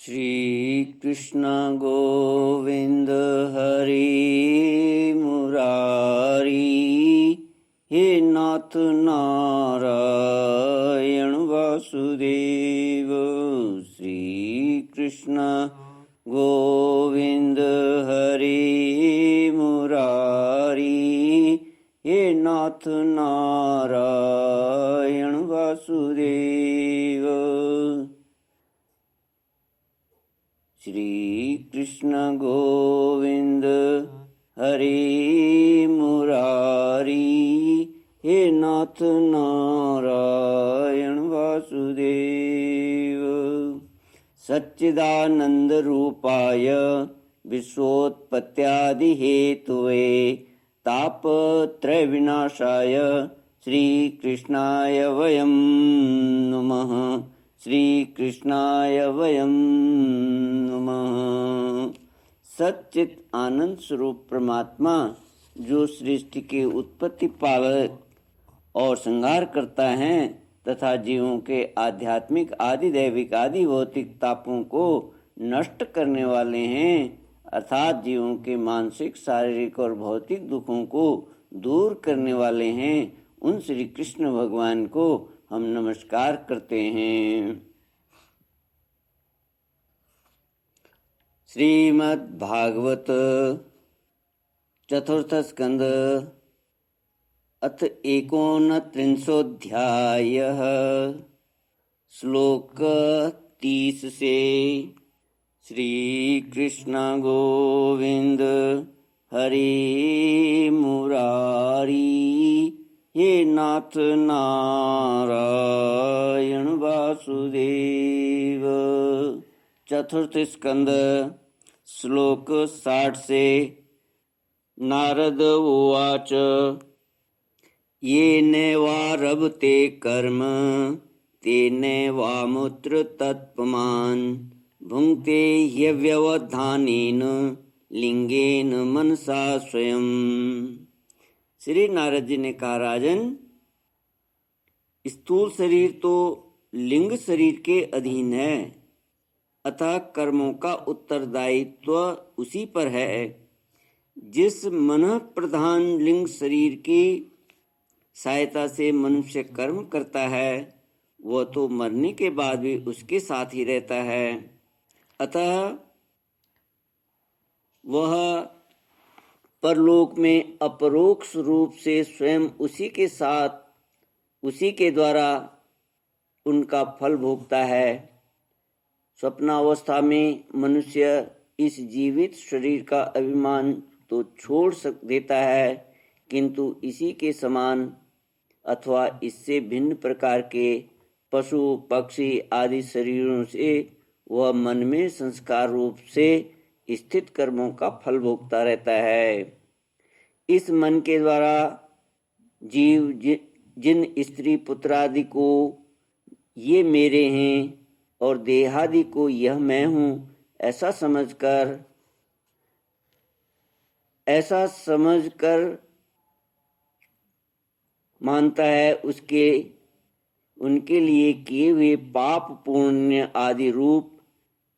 श्री कृष्ण गोविंद हरि मुरारी, हे नाथ नारायण वासुदेव। श्री कृष्ण गोविंद हरि मुरारी, हे नाथ नारायण वासुदेव। श्री कृष्ण गोविंद हरि मुरारी, हे नाथ नारायण वासुदेव। सच्चिदानंद रूपाय विश्वोत्पत्त्यादि हेतुवे, तापत्रय विनाशाय श्री कृष्णाय वयं नमः। श्री कृष्णाय वयं नमः। सच्चित आनंद स्वरूप परमात्मा जो सृष्टि के उत्पत्ति पालक और संहार करता है तथा जीवों के आध्यात्मिक आदि दैविक आदि भौतिक तापों को नष्ट करने वाले हैं, अर्थात जीवों के मानसिक शारीरिक और भौतिक दुखों को दूर करने वाले हैं, उन श्री कृष्ण भगवान को हम नमस्कार करते हैं। श्रीमद् भागवत चतुर्थ स्कंद अथ 39 श्लोक 30 से। श्री कृष्ण गोविंद हरि मुरारी, हे नाथ नारायण वासुदेव। चतुर्थ स्कंद श्लोक 60 से। नारद उवाच, ये नैवारभते कर्म तेनैवामुत्र तत्पमान्, भुङ्क्ते ह्यव्यवधानेन लिंगेन मनसा स्वयं। श्री नारद जी ने कहा, राजन, स्थूल शरीर तो लिंग शरीर के अधीन है, अतः कर्मों का उत्तरदायित्व उसी पर है। जिस मन प्रधान लिंग शरीर की सहायता से मनुष्य कर्म करता है, वह तो मरने के बाद भी उसके साथ ही रहता है, अतः वह परलोक में अपरोक्ष रूप से स्वयं उसी के साथ, उसी के द्वारा उनका फल भोगता है। स्वप्नावस्था में मनुष्य इस जीवित शरीर का अभिमान तो छोड़ देता है, किंतु इसी के समान अथवा इससे भिन्न प्रकार के पशु पक्षी आदि शरीरों से वह मन में संस्कार रूप से स्थित कर्मों का फल भोगता रहता है। इस मन के द्वारा जीव जिन स्त्री पुत्रादि को ये मेरे हैं और देहादि को यह मैं हूँ ऐसा समझकर मानता है, उनके लिए किए हुए पाप पुण्य आदि रूप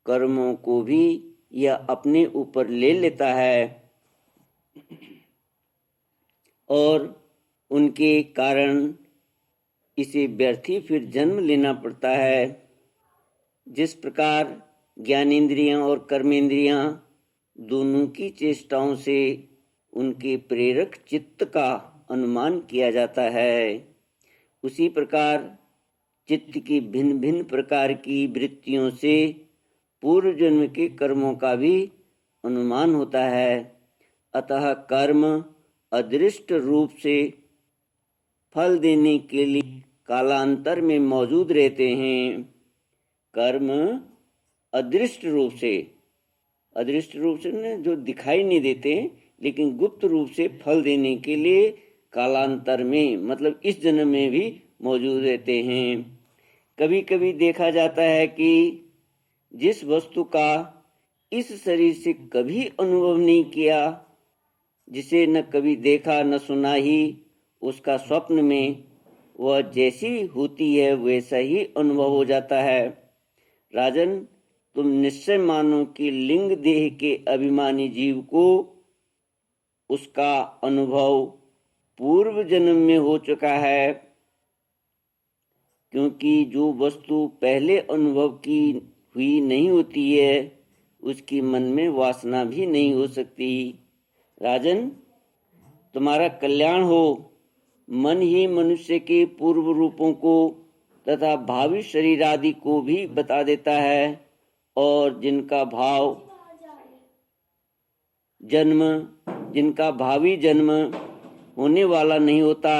कर्मों को भी यह अपने ऊपर ले लेता है और उनके कारण इसे व्यर्थी फिर जन्म लेना पड़ता है। जिस प्रकार ज्ञानेंद्रियां और कर्मेंद्रियां दोनों की चेष्टाओं से उनके प्रेरक चित्त का अनुमान किया जाता है, उसी प्रकार चित्त की भिन्न भिन्न प्रकार की वृत्तियों से पूर्व जन्म के कर्मों का भी अनुमान होता है। अतः कर्म अदृष्ट रूप से फल देने के लिए कालांतर में मौजूद रहते हैं। कर्म अदृष्ट रूप से न जो दिखाई नहीं देते, लेकिन गुप्त रूप से फल देने के लिए कालांतर में, मतलब इस जन्म में भी मौजूद रहते हैं। कभी कभी देखा जाता है कि जिस वस्तु का इस शरीर से कभी अनुभव नहीं किया, जिसे न कभी देखा न सुना ही, उसका स्वप्न में वह जैसी होती है वैसा ही अनुभव हो जाता है। राजन, तुम निश्चय मानो कि लिंग देह के अभिमानी जीव को उसका अनुभव पूर्व जन्म में हो चुका है, क्योंकि जो वस्तु पहले अनुभव की हुई नहीं होती है उसकी मन में वासना भी नहीं हो सकती। राजन, तुम्हारा कल्याण हो। मन ही मनुष्य के पूर्व रूपों को तथा भावी शरीर आदि को भी बता देता है, और जिनका भावी जन्म होने वाला नहीं होता,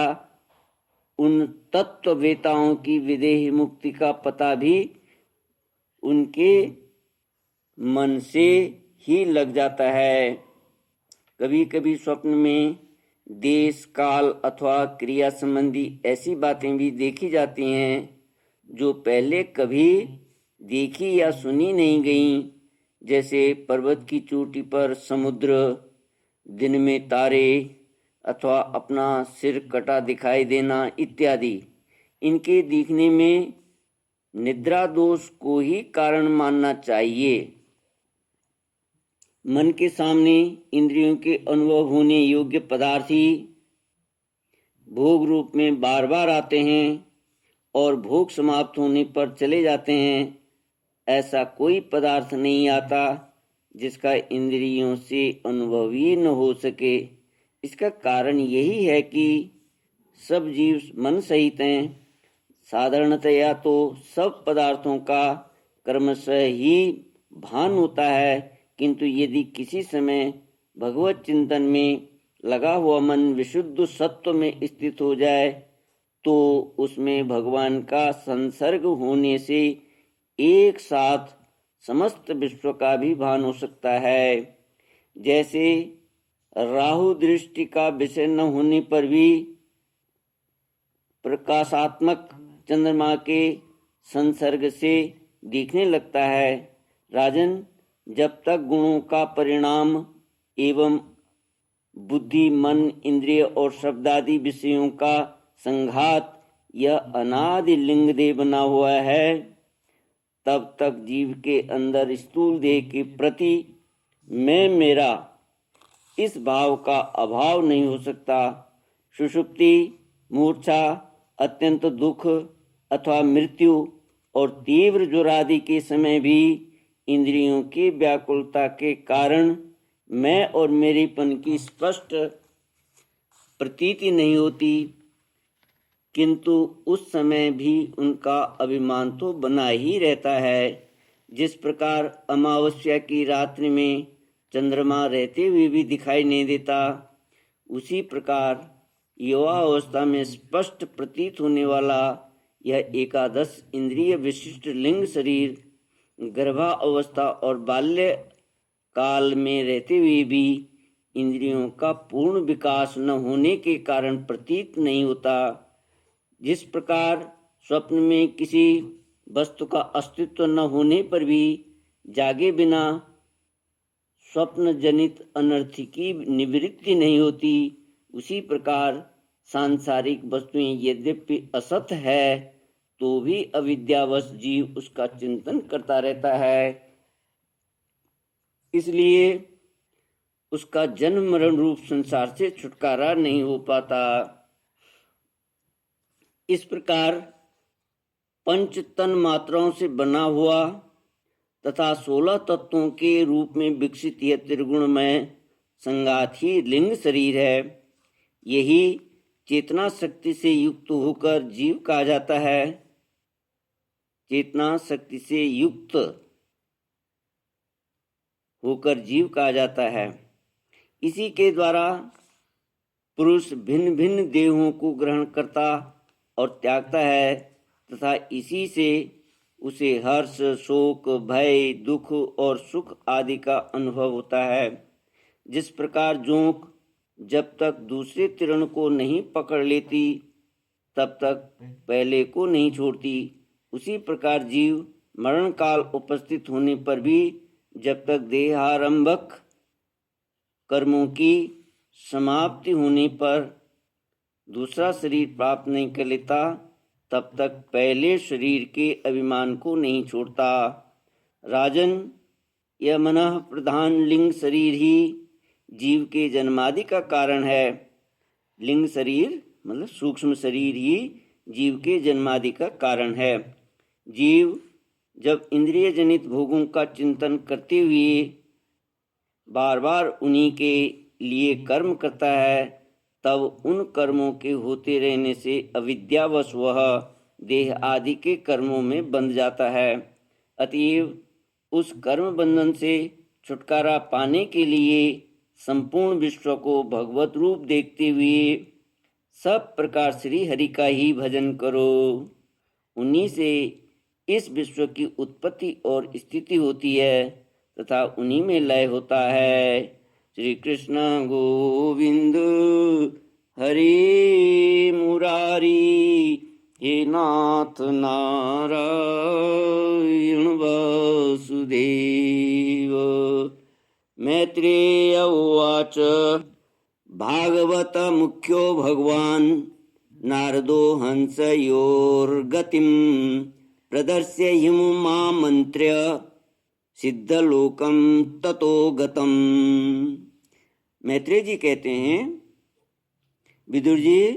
उन तत्ववेताओं की विदेही मुक्ति का पता भी उनके मन से ही लग जाता है। कभी कभी स्वप्न में देश काल अथवा क्रिया संबंधी ऐसी बातें भी देखी जाती हैं जो पहले कभी देखी या सुनी नहीं गई, जैसे पर्वत की चोटी पर समुद्र, दिन में तारे अथवा अपना सिर कटा दिखाई देना इत्यादि। इनके दिखने में निद्रा दोष को ही कारण मानना चाहिए। मन के सामने इंद्रियों के अनुभव होने योग्य पदार्थ ही भोग रूप में बार बार आते हैं और भोग समाप्त होने पर चले जाते हैं। ऐसा कोई पदार्थ नहीं आता जिसका इंद्रियों से अनुभव ही न हो सके। इसका कारण यही है कि सब जीव मन सहित हैं। साधारणतया तो सब पदार्थों का क्रमशः ही भान होता है, किंतु यदि किसी समय भगवत चिंतन में लगा हुआ मन विशुद्ध सत्व में स्थित हो जाए तो उसमें भगवान का संसर्ग होने से एक साथ समस्त विश्व का भी भान हो सकता है। जैसे राहु दृष्टि का विषय न होने पर भी प्रकाशात्मक चंद्रमा के संसर्ग से दिखने लगता है। राजन, जब तक गुणों का परिणाम एवं बुद्धि, मन, इंद्रिय और शब्दादि विषयों का संघात यह अनादि लिंग देह बना हुआ है, तब तक जीव के अंदर स्थूल देह के प्रति मैं मेरा इस भाव का अभाव नहीं हो सकता। सुषुप्ति, मूर्छा, अत्यंत दुख अथवा मृत्यु और तीव्र ज्वर आदि के समय भी इंद्रियों की व्याकुलता के कारण मैं और मेरेपन की स्पष्ट प्रतीति नहीं होती, किंतु उस समय भी उनका अभिमान तो बना ही रहता है। जिस प्रकार अमावस्या की रात्रि में चंद्रमा रहते हुए भी दिखाई नहीं देता, उसी प्रकार युवा अवस्था में स्पष्ट प्रतीत होने वाला यह एकादश इंद्रिय विशिष्ट लिंग शरीर गर्भावस्था और बाल्य काल में रहते हुए भी इंद्रियों का पूर्ण विकास न होने के कारण प्रतीत नहीं होता। जिस प्रकार स्वप्न में किसी वस्तु का अस्तित्व न होने पर भी जागे बिना स्वप्न जनित अनर्थ की निवृत्ति नहीं होती, उसी प्रकार सांसारिक वस्तुएं यद्यपि असत है तो भी अविद्यावश जीव उसका चिंतन करता रहता है, इसलिए उसका जन्म मरण रूप संसार से छुटकारा नहीं हो पाता। इस प्रकार पंच तन मात्राओं से बना हुआ तथा 16 तत्वों के रूप में विकसित यह त्रिगुणमय संघात ही लिंग शरीर है। यही चेतना शक्ति से युक्त होकर जीव कहा जाता है। चेतना शक्ति से युक्त होकर जीव कहा जाता है। इसी के द्वारा पुरुष भिन्न भिन्न देहों को ग्रहण करता और त्यागता है तथा इसी से उसे हर्ष, शोक, भय, दुख और सुख आदि का अनुभव होता है। जिस प्रकार जोंक जब तक दूसरे तृण को नहीं पकड़ लेती तब तक पहले को नहीं छोड़ती, उसी प्रकार जीव मरण काल उपस्थित होने पर भी जब तक देहारंभक कर्मों की समाप्ति होने पर दूसरा शरीर प्राप्त नहीं कर लेता, तब तक पहले शरीर के अभिमान को नहीं छोड़ता। राजन, यह मनः प्रधान लिंग शरीर ही जीव के जन्मादि का कारण है। लिंग शरीर मतलब सूक्ष्म शरीर ही जीव के जन्मादि का कारण है। जीव जब इंद्रिय जनित भोगों का चिंतन करते हुए बार बार उन्हीं के लिए कर्म करता है, तब उन कर्मों के होते रहने से अविद्यावश वह देह आदि के कर्मों में बंध जाता है। अतएव उस कर्म बंधन से छुटकारा पाने के लिए संपूर्ण विश्व को भगवत रूप देखते हुए सब प्रकार श्री हरि का ही भजन करो। उन्हीं से इस विश्व की उत्पत्ति और स्थिति होती है तथा उन्हीं में लय होता है। श्री कृष्ण गोविंद हरे मुरारी, हे नाथ नारायण वासुदेव। मैत्रेय उवाच भागवत मुख्यो भगवान् नारदो हंसयोर्गतिं प्रदर्श्य हिमुमामन्त्र्य सिद्धलोकं ततो गतम्। मैत्रेय जी कहते हैं, विदुर जी,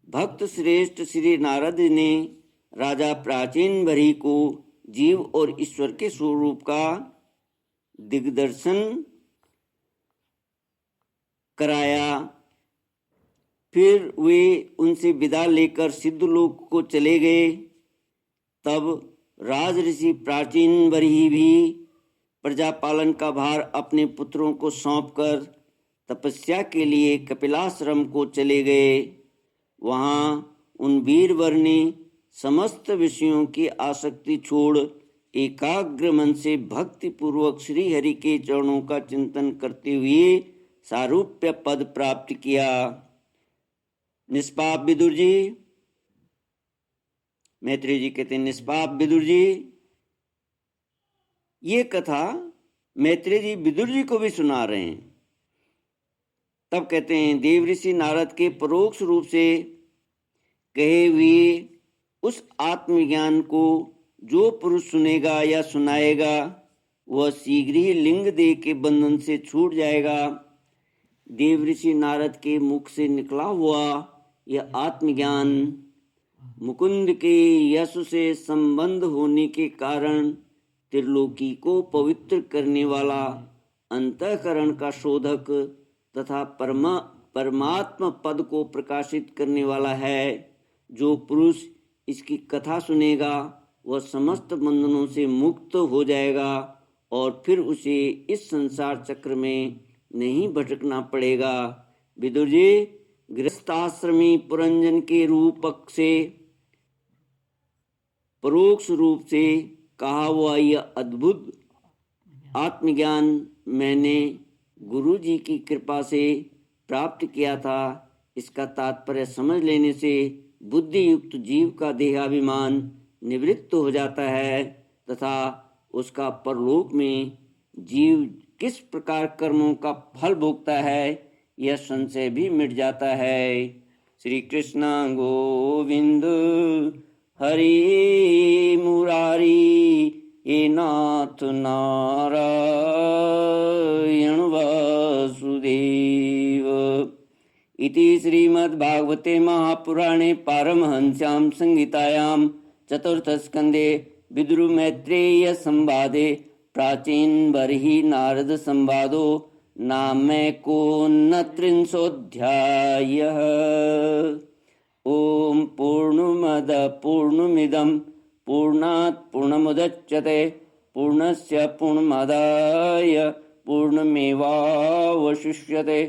भक्त श्रेष्ठ श्री नारद ने राजा प्राचीन बरही को जीव और ईश्वर के स्वरूप का दिग्दर्शन कराया। फिर वे उनसे विदा लेकर सिद्धलोक को चले गए। तब राज ऋषि प्राचीन बरही भी प्रजा पालन का भार अपने पुत्रों को सौंपकर तपस्या के लिए कपिलाश्रम को चले गए। वहाँ उन वीरवर ने समस्त विषयों की आसक्ति छोड़ एकाग्र मन से भक्ति पूर्वक श्री हरि के चरणों का चिंतन करते हुए सारूप्य पद प्राप्त किया। निष्पाप विदुर जी, मैत्रेय जी कहते हैं, निष्पाप विदुर जी, ये कथा मैत्रेय जी विदुर जी को भी सुना रहे हैं। तब कहते हैं, देवऋषि नारद के परोक्ष रूप से कहे हुए उस आत्मज्ञान को जो पुरुष सुनेगा या सुनाएगा वह शीघ्र ही लिंग देह के बंधन से छूट जाएगा। देवऋषि नारद के मुख से निकला हुआ यह आत्मज्ञान मुकुंद के यश से संबंध होने के कारण त्रिलोकी को पवित्र करने वाला, अंतःकरण का शोधक तथा परमात्मा पद को प्रकाशित करने वाला है। जो पुरुष इसकी कथा सुनेगा वह समस्त बंधनों से मुक्त हो जाएगा और फिर उसे इस संसार चक्र में नहीं भटकना पड़ेगा। विदुर जी, गृहस्थाश्रमी पुरंजन के रूपक से परोक्ष रूप से कहा हुआ यह अद्भुत आत्मज्ञान मैंने गुरु जी की कृपा से प्राप्त किया था। इसका तात्पर्य समझ लेने से बुद्धि युक्त जीव का देहाभिमान निवृत्त हो जाता है तथा उसका परलोक में जीव किस प्रकार कर्मों का फल भोगता है यह संशय भी मिट जाता है। श्री कृष्ण गोविंद हरि मुरारी, हे नाथ नारायण वासुदेव। इति श्रीमद्भागवते महापुराणे पारमहंस्यां संहितायां चतुर्थस्कन्धे विदुरमैत्रेय संवादे प्राचीन बर्हि नारद संवादो नामैकोनत्रिंशोऽध्यायः। ओम पूर्णमद पूर्णमिदं पूर्णात् पूर्णमुदच्यते पूर्णस्य पूर्णमादाय पूर्णमेवावशिष्यते।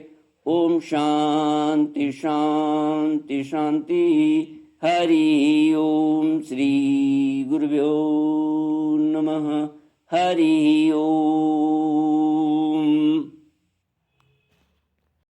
ओम शांति शांति शांति। हरि ओम। श्री गुरुभ्यो नमः। हरि